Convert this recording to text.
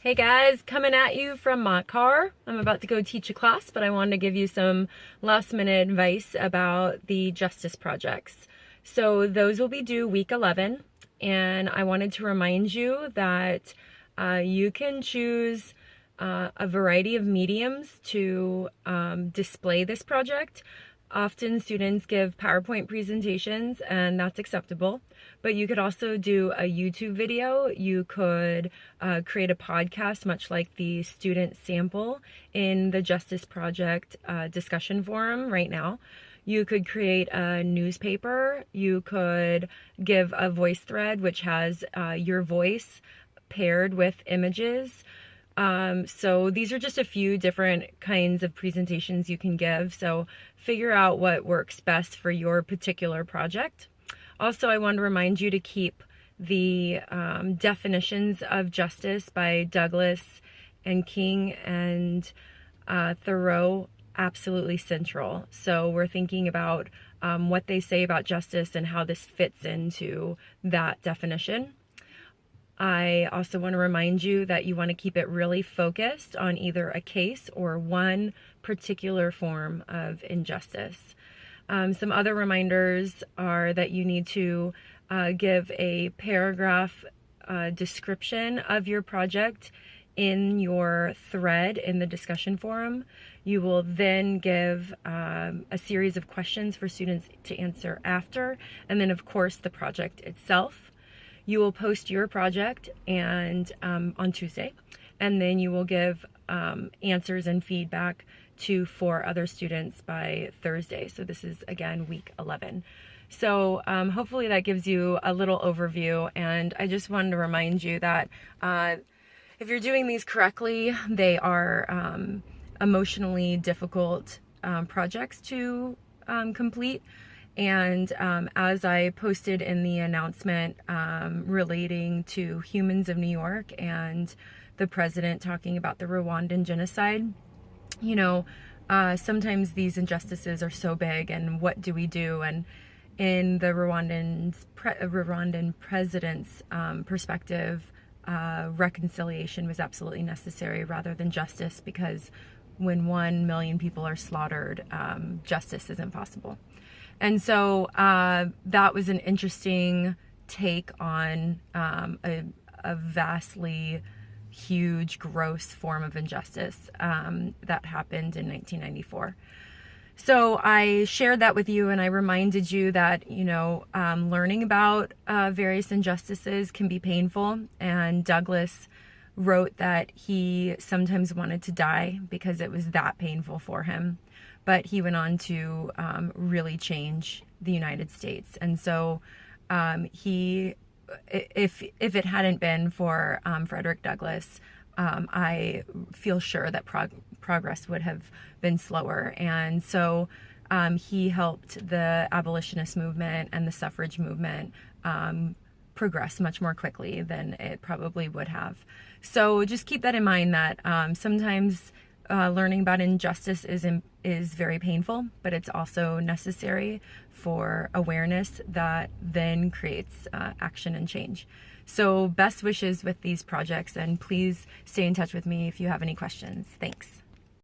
Hey guys, coming at you from my car. I'm about to go teach a class, but I wanted to give you some last minute advice about the Justice projects. So those will be due week 11, and I wanted to remind you that you can choose a variety of mediums to display this project. Often students give PowerPoint presentations, and that's acceptable, but you could also do a YouTube video. You could create a podcast, much like the student sample in the Justice Project discussion forum right now. You could create a newspaper. You could give a voice thread, which has your voice paired with images. So these are just a few different kinds of presentations you can give. So figure out what works best for your particular project. Also, I want to remind you to keep the definitions of justice by Douglas and King and Thoreau absolutely central. So we're thinking about what they say about justice and how this fits into that definition. I also want to remind you that you want to keep it really focused on either a case or one particular form of injustice. Some other reminders are that you need to give a paragraph description of your project in your thread in the discussion forum. You will then give a series of questions for students to answer after, and then of course the project itself. You will post your project and on Tuesday, and then you will give answers and feedback to 4 other students by Thursday. So this is again week 11. So hopefully that gives you a little overview, and I just wanted to remind you that if you're doing these correctly, they are emotionally difficult projects to complete. And as I posted in the announcement relating to Humans of New York and the president talking about the Rwandan genocide, you know, sometimes these injustices are so big, and what do we do? And in the Rwandan president's perspective, reconciliation was absolutely necessary rather than justice, because when 1 million people are slaughtered, justice isn't possible. And so that was an interesting take on a vastly huge, gross form of injustice that happened in 1994. So I shared that with you, and I reminded you that, you know, learning about various injustices can be painful. And Douglas wrote that he sometimes wanted to die because it was that painful for him. But he went on to really change the United States. And so if it hadn't been for Frederick Douglass, I feel sure that progress would have been slower. And so he helped the abolitionist movement and the suffrage movement progress much more quickly than it probably would have. So just keep that in mind, that sometimes learning about injustice is very painful, but it's also necessary for awareness that then creates action and change. So best wishes with these projects, and please stay in touch with me if you have any questions. Thanks.